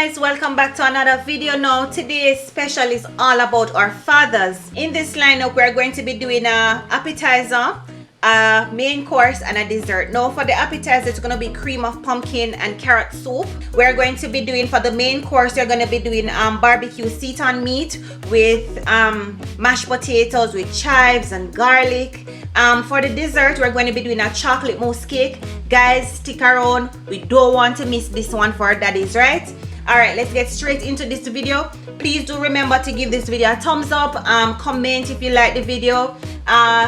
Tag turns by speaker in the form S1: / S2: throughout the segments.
S1: guys, welcome back to another video. Now today's special is all about our fathers. In this lineup we're going to be doing a appetizer, a main course and a dessert. Now for the appetizer it's going to be cream of pumpkin and carrot soup. We're going to be doing, for the main course you're going to be doing barbecue Seitan meat with mashed potatoes with chives and garlic. For the dessert we're going to be doing a chocolate mousse cake. Guys, stick around, we don't want to miss this one for our daddies, right? All right, let's get straight into this video. Please do remember to give this video a thumbs up, comment if you like the video,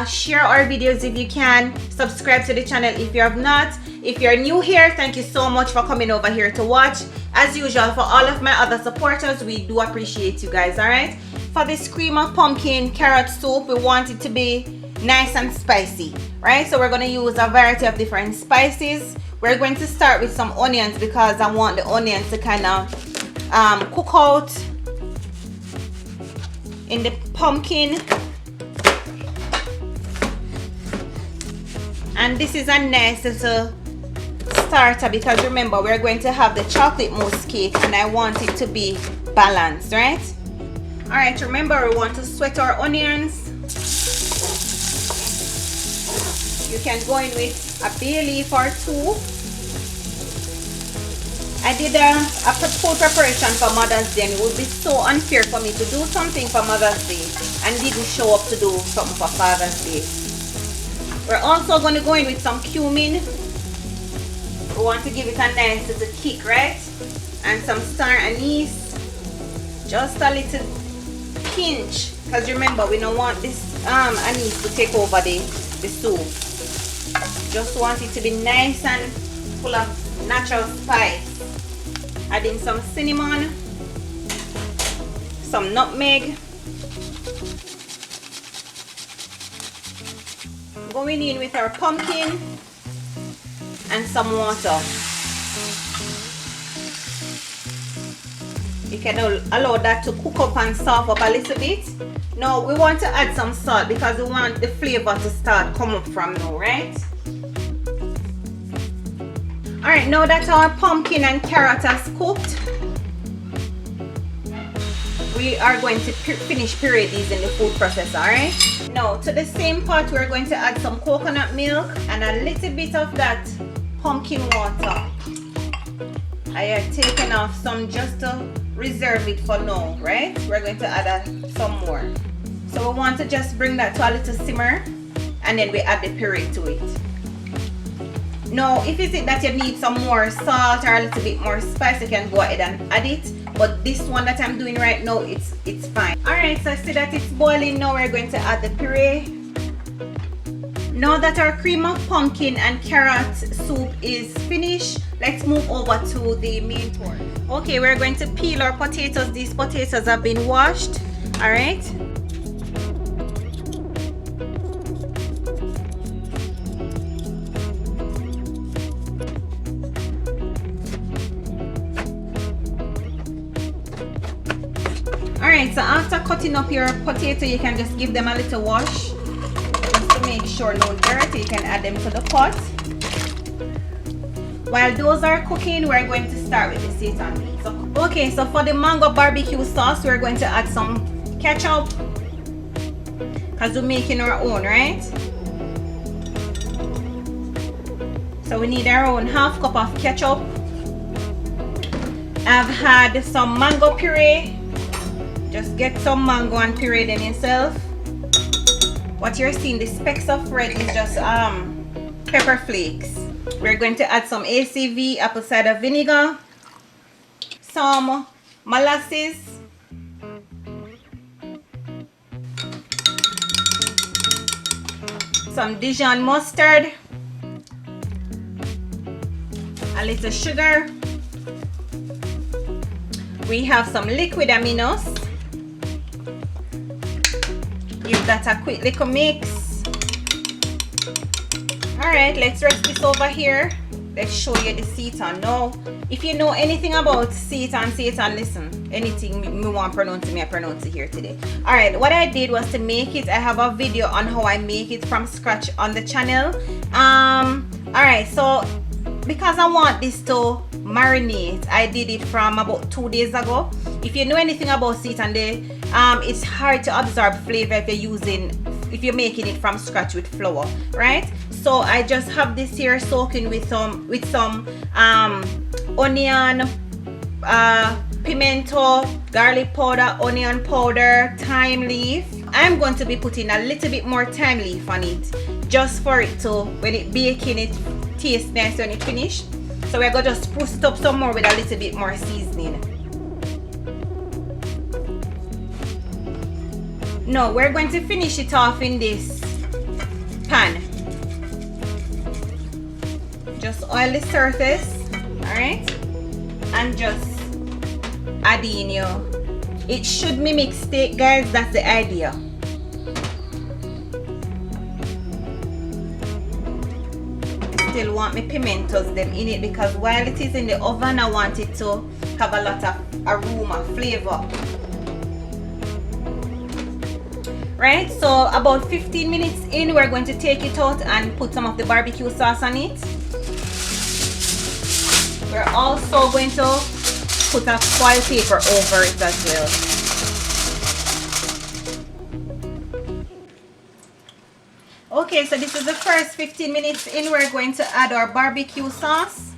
S1: share our videos if you can, subscribe to the channel if you have not. If you're new here, thank you so much for coming over here to watch. As usual, for all of my other supporters, we do appreciate you guys. All right, for this cream of pumpkin carrot soup, we want it to be nice and spicy, right? So we're going to use a variety of different spices. We're going to start with some onions because I want the onions to kind of cook out in the pumpkin. And this is a nice little starter because remember we're going to have the chocolate mousse cake and I want it to be balanced, right? All right, remember we want to sweat our onions. You can go in with a bay leaf or two. I did a food preparation for Mother's Day and it would be so unfair for me to do something for Mother's Day and didn't show up to do something for Father's Day. We're also going to go in with some cumin. We want to give it a nice little kick, right? And some star anise. Just a little pinch because remember we don't want this anise to take over the soup. Just want it to be nice and full of natural spice. Adding some cinnamon, some nutmeg. Going in with our pumpkin and some water. You can allow that to cook up and soften up a little bit. Now we want to add some salt because we want the flavor to start come up from now, right? Alright, now that our pumpkin and carrot has cooked, we are going to finish puree these in the food processor, alright? Now to the same pot we're going to add some coconut milk and a little bit of that pumpkin water. I have taken off some just to reserve it for now, right? We're going to add some more. So we want to just bring that to a little simmer and then we add the puree to it. Now, if it's that you need some more salt or a little bit more spice, you can go ahead and add it. But this one that I'm doing right now, it's fine. Alright, so I see that it's boiling. Now we're going to add the puree. Now that our cream of pumpkin and carrot soup is finished, let's move over to the main course. Okay, we're going to peel our potatoes. These potatoes have been washed. Alright. Alright, so after cutting up your potato, you can just give them a little wash just to make sure no dirt. You can add them to the pot. While those are cooking, we're going to start with the Seitan meat. Okay, so for the mango barbecue sauce, we're going to add some ketchup because we're making our own, right? So we need our own half cup of ketchup. I've had some mango puree. Just get some mango and puree them yourself. What you're seeing, the specks of red is just pepper flakes. We're going to add some ACV, apple cider vinegar, some molasses, some Dijon mustard, a little sugar. We have some liquid aminos. Give that a quick little mix. Alright, let's rest this over here. Let's show you the Seitan. Now, if you know anything about Seitan, listen, anything me want to pronounce, I pronounce it here today. Alright, what I did was to make it. I have a video on how I make it from scratch on the channel. Alright, so because I want this to marinate, I did it from about 2 days ago. If you know anything about Seitan, it's hard to absorb flavor if you're making it from scratch with flour, right? So I just have this here soaking with some onion, pimento, garlic powder, onion powder, thyme leaf. I'm going to be putting a little bit more thyme leaf on it, just for it to, when it baking, it tastes nice when it finished. So we're going to just spruce it up some more with a little bit more seasoning. Now we're going to finish it off in this pan. Just oil the surface, alright, and just add in it should mimic steak, guys. That's the idea. Still want my pimentos them in it, because while it is in the oven, I want it to have a lot of aroma, flavor. Right, so about 15 minutes in, we're going to take it out and put some of the barbecue sauce on it. We're also going to put a foil paper over it as well. Okay, so this is the first 15 minutes in. We're going to add our barbecue sauce.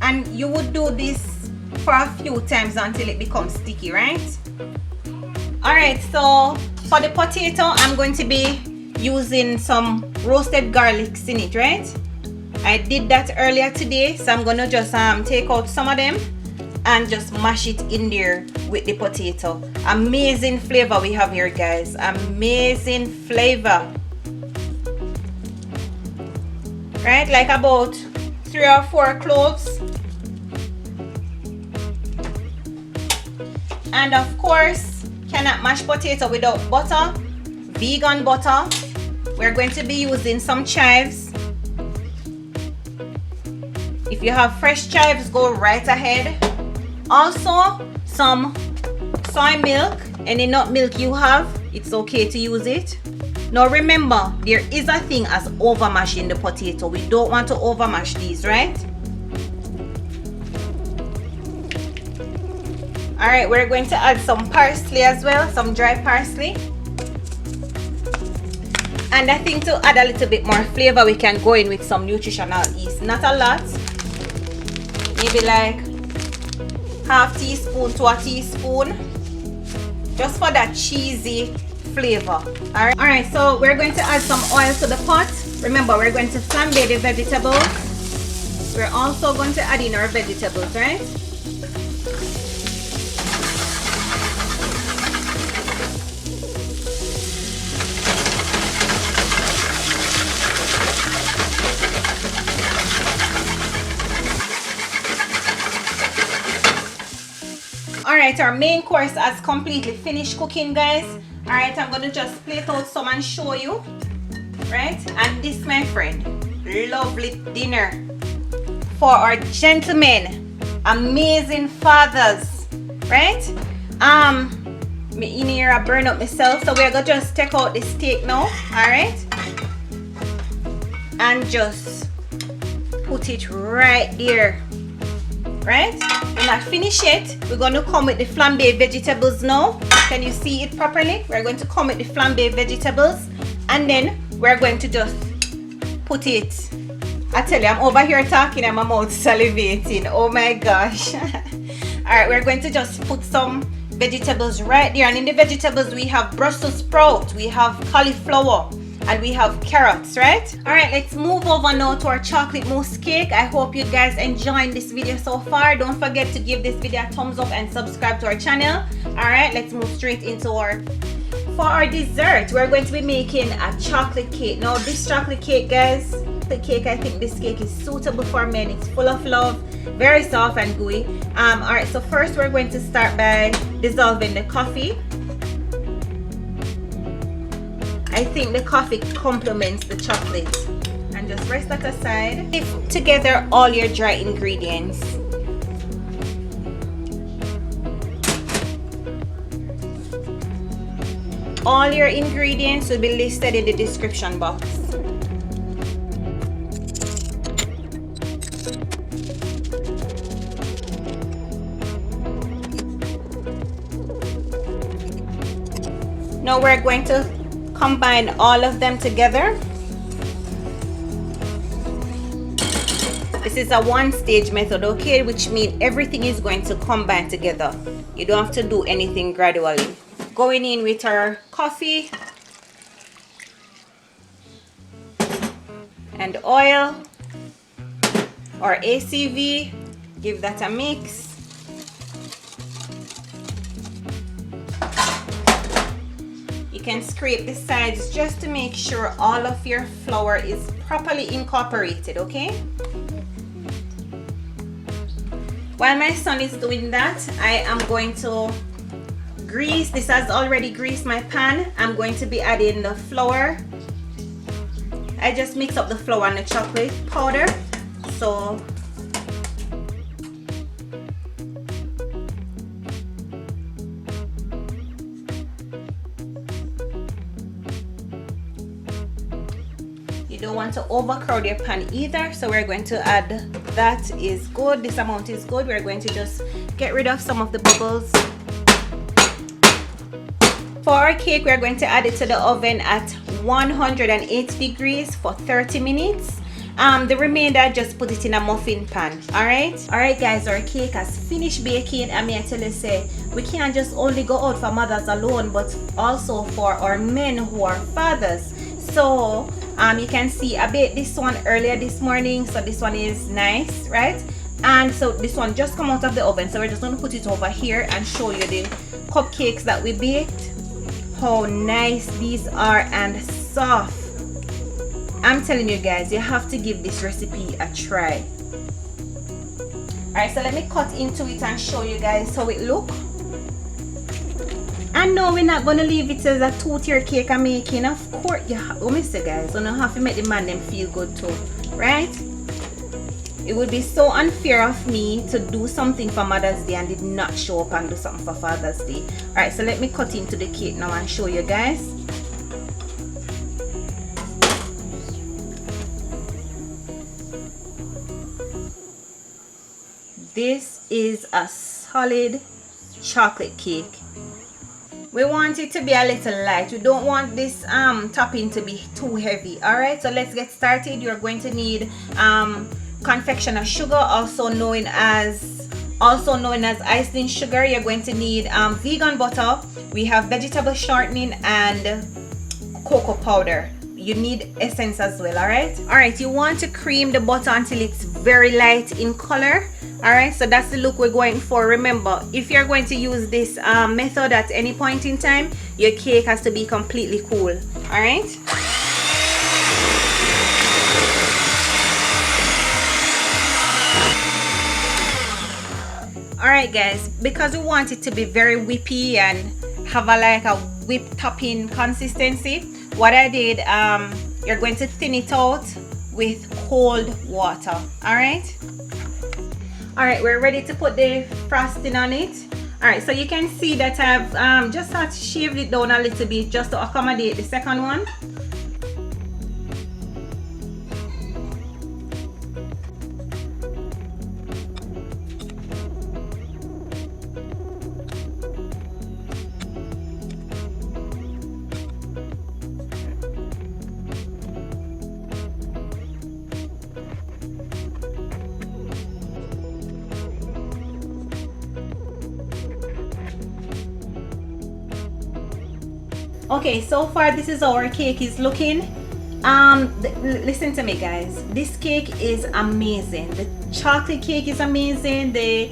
S1: And you would do this for a few times until it becomes sticky, right? Alright, so for the potato, I'm going to be using some roasted garlics in it, right? I did that earlier today, so I'm gonna just take out some of them and just mash it in there with the potato. Amazing flavor we have here, guys. Amazing flavor. Right, like about 3 or 4 cloves. And of course, cannot mash potato without butter, vegan butter. We're going to be using some chives. If you have fresh chives, go right ahead. Also, some soy milk. Any nut milk you have, it's okay to use it. Now remember, there is a thing as overmashing the potato. We don't want to overmash these, right? Alright, we're going to add some parsley as well, some dry parsley. And I think to add a little bit more flavor, we can go in with some nutritional yeast. Not a lot. Maybe like half teaspoon to a teaspoon. Just for that cheesy flavor. Alright, so we're going to add some oil to the pot. Remember, we're going to flambe the vegetables. We're also going to add in our vegetables, right? Alright, our main course has completely finished cooking, guys. Alright, I'm going to just plate out some and show you. Right? And this, my friend, lovely dinner for our gentlemen, amazing fathers. Right? Me in here, I burn up myself. So we're going to just take out the steak now. Alright? And just put it right there. Right? When I finish it, we're going to come with the flambe vegetables now. Can you see it properly? We're going to come with the flambe vegetables, and then we're going to just put it. I tell you, I'm over here talking and my mouth salivating. Oh my gosh. Alright, we're going to just put some vegetables right there. And in the vegetables, we have Brussels sprout, we have cauliflower, and we have carrots, right? Alright, let's move over now to our chocolate mousse cake. I hope you guys enjoyed this video so far. Don't forget to give this video a thumbs up and subscribe to our channel. Alright, let's move straight into for our dessert. We're going to be making a chocolate cake. Now this chocolate cake, guys, I think this cake is suitable for men. It's full of love, very soft and gooey. Alright, so first we're going to start by dissolving the coffee. I think the coffee complements the chocolate. And just rest that aside. Put together all your dry ingredients. All your ingredients will be listed in the description box. Now we're going to combine all of them together. This is a one-stage method, okay, which means everything is going to combine together. You don't have to do anything gradually. Going in with our coffee and oil or ACV, give that a mix. You can scrape the sides just to make sure all of your flour is properly incorporated, okay? While my son is doing that, I am going to grease. This has already greased my pan. I'm going to be adding the flour. I just mix up the flour and the chocolate powder. So you don't want to overcrowd your pan either, so we're going to add, that is good, this amount is good. We're going to just get rid of some of the bubbles. For our cake, we're going to add it to the oven at 180 degrees for 30 minutes. The remainder, just put it in a muffin pan. Alright guys, our cake has finished baking. I mean, I tell you, say we can't just only go out for mothers alone, but also for our men who are fathers. So you can see I baked this one earlier this morning, so this one is nice, right? And so this one just come out of the oven, so we're just going to put it over here and show you the cupcakes that we baked. How nice these are and soft. I'm telling you guys, you have to give this recipe a try. Alright, so let me cut into it and show you guys how it look. And no, we're not gonna leave it as a two-tier cake I'm making. Of course, you have, guys, you don't have to make the man them feel good too, right? It would be so unfair of me to do something for Mother's Day and did not show up and do something for Father's Day. Alright, so let me cut into the cake now and show you guys. This is a solid chocolate cake. We want it to be a little light. We don't want this topping to be too heavy. Alright, so let's get started. You're going to need confectioner sugar, also known as icing sugar. You're going to need vegan butter. We have vegetable shortening and cocoa powder. You need essence as well. Alright, you want to cream the butter until it's very light in color. Alright, so that's the look we're going for. Remember, if you're going to use this method at any point in time, your cake has to be completely cool. Alright, alright guys, because we want it to be very whippy and have a whipped topping consistency, what I did, you're going to thin it out with cold water. Alright, we're ready to put the frosting on it. Alright, so you can see that I've just had to shave it down a little bit just to accommodate the second one. Okay, so far this is how our cake is looking. Listen to me guys, this cake is amazing. The chocolate cake is amazing. The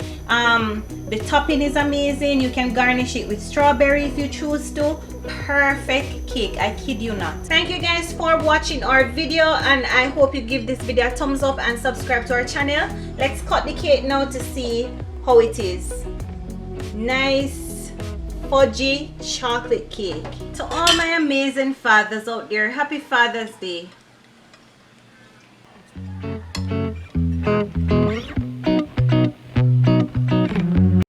S1: topping is amazing. You can garnish it with strawberry if you choose to. Perfect cake, I kid you not. Thank you guys for watching our video, and I hope you give this video a thumbs up and subscribe to our channel. Let's cut the cake now to see how it is. Nice fudgy chocolate cake. To all my amazing fathers out there, happy Father's Day.